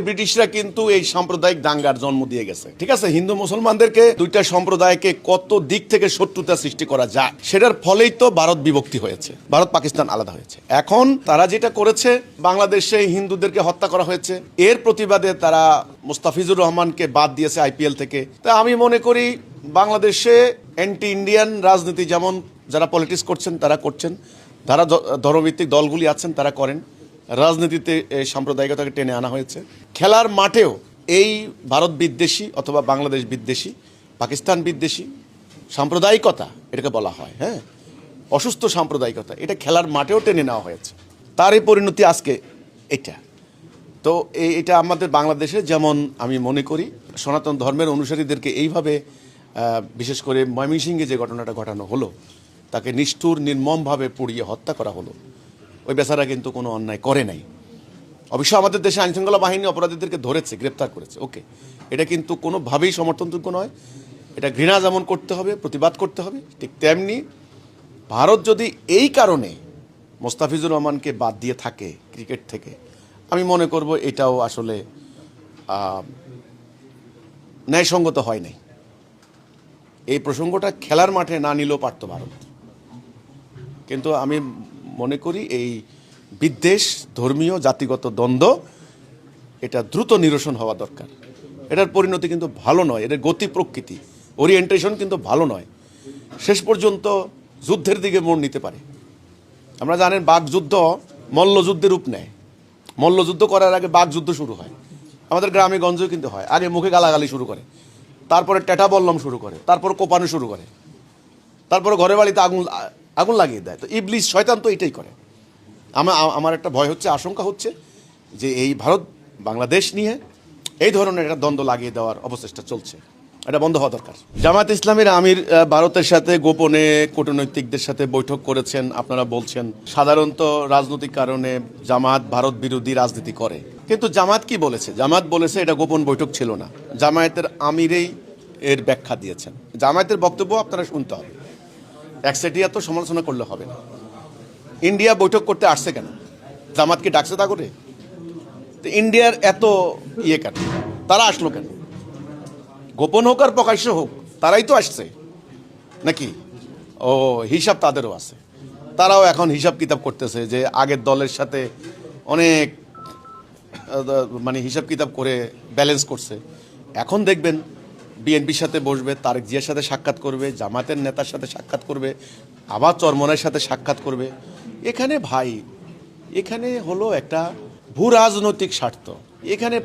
ব্রিটিশরা কিন্তু এই সাম্প্রদায়িক দাঙ্গার জন্ম দিয়ে গেছে। ঠিক আছে, হিন্দু মুসলমানদেরকে দুইটা সম্প্রদায়কে কত দিক থেকে শত্রুতা সৃষ্টি করা যায়, সেটার ফলেই তো ভারত বিভক্তি হয়েছে, ভারত পাকিস্তান আলাদা হয়েছে। এখন তারা যেটা করেছে, বাংলাদেশে হিন্দুদেরকে হত্যা করা হয়েছে, এর প্রতিবাদে তারা মুস্তাফিজুর রহমানকে বাদ দিয়েছে আইপিএল থেকে। তা আমি মনে করি বাংলাদেশে অ্যান্টি ইন্ডিয়ান রাজনীতি যেমন যারা পলিটিক্স করছেন তারা করছেন, যারা ধর্মভিত্তিক দলগুলি আছেন তারা করেন, রাজনীতিতে সাম্প্রদায়িকতাকে টেনে আনা হয়েছে। খেলার মাঠেও এই ভারত বিদ্বেষী অথবা বাংলাদেশ বিদ্বেষী, পাকিস্তান বিদ্বেষী সাম্প্রদায়িকতা এটাকে বলা হয়, হ্যাঁ, অসুস্থ সাম্প্রদায়িকতা, এটা খেলার মাঠেও টেনে নেওয়া হয়েছে। তারই পরিণতি আজকে এটা। তো এটা আমাদের বাংলাদেশে যেমন আমি মনে করি সনাতন ধর্মের অনুসারীদেরকে এইভাবে বিশেষ করে ময়মনসিংহে যে ঘটনাটা ঘটানো হলো, তাকে নিষ্ঠুর নির্মমভাবে পুড়িয়ে হত্যা করা হলো, ওই বেচারা কিন্তু কোনো অন্যায় করে নাই। অবশ্য আমাদের দেশে আইনশৃঙ্খলা বাহিনী অপরাধীদেরকে ধরেছে, গ্রেপ্তার করেছে, ওকে, এটা কিন্তু কোনোভাবেই সমর্থনযোগ্য নয়। এটা ঘৃণা যেমন করতে হবে, প্রতিবাদ করতে হবে, ঠিক তেমনি ভারত যদি এই কারণে মোস্তাফিজুর রহমানকে বাদ দিয়ে থাকে ক্রিকেট থেকে, আমি মনে করব এটাও আসলে ন্যায়সঙ্গত হয় নাই। এই প্রসঙ্গটা খেলার মাঠে না নিলেও পারত ভারত, কিন্তু আমি মনে করি এই বিদ্বেষ, ধর্মীয় জাতিগত দ্বন্দ্ব এটা দ্রুত নিরসন হওয়া দরকার। এটার পরিণতি কিন্তু ভালো নয়, এটার গতি প্রকৃতি ওরিয়েন্টেশন কিন্তু ভালো নয়, শেষ পর্যন্ত যুদ্ধের দিকে মোড় নিতে পারে। আমরা জানেন বাকযুদ্ধ মল্লযুদ্ধের রূপ নেয়, মল্লযুদ্ধ করার আগে বাকযুদ্ধ শুরু হয়, আমাদের গ্রামে গঞ্জেও কিন্তু হয়। আগে মুখে গালাগালি শুরু করে, তারপরে টেটা বল্লম শুরু করে, তারপর কোপানো শুরু করে, তারপরে ঘরের বাড়িতে আগুন লাগিয়ে দেয়। তো ইবলিস শয়তান তো এটাই করে। আমার একটা ভয় হচ্ছে, আশঙ্কা হচ্ছে যে এই ভারত বাংলাদেশ নিয়ে এই ধরনের একটা দ্বন্দ্ব লাগিয়ে দেওয়ার অবচেষ্টা চলছে, এটা বন্ধ হওয়া দরকার। জামায়াত ইসলামীর আমির ভারতের সাথে গোপনে কূটনৈতিকদের সাথে বৈঠক করেছেন আপনারা বলছেন। সাধারণত রাজনৈতিক কারণে জামায়াত ভারত বিরোধী রাজনীতি করে, কিন্তু জামায়াত কি বলেছে? জামায়াত বলেছে এটা গোপন বৈঠক ছিল না, জামায়াতের আমিরেই এর ব্যাখ্যা দিয়েছেন। জামায়াতের বক্তব্য আপনারা শুনতে হবে, একচেটিয়া তো সমালোচনা করলে হবে না। ইন্ডিয়া বৈঠক করতে আসছে কেন? জামাতকে ডাকছে তা করে? তো ইন্ডিয়ার এত কেন, তারা আসলো কেন? গোপন হোক আর প্রকাশ্য হোক, তারাই তো আসছে নাকি? ও, হিসাব তাদেরও আছে, তারাও এখন হিসাব কিতাব করতেছে যে আগের দলের সাথে অনেক হিসাব কিতাব করে ব্যালেন্স করছে। এখন দেখবেন বিএনপির সাথে বসবে, তারেক জিয়ার সাথে সাক্ষাৎ করবে, জামাতের নেতার সাথে সাক্ষাৎ করবে, আবার চরমনের সাথে সাক্ষাৎ করবে। এখানে ভাই, এখানে হলো একটা ভূ রাজনৈতিক স্বার্থ। এখানে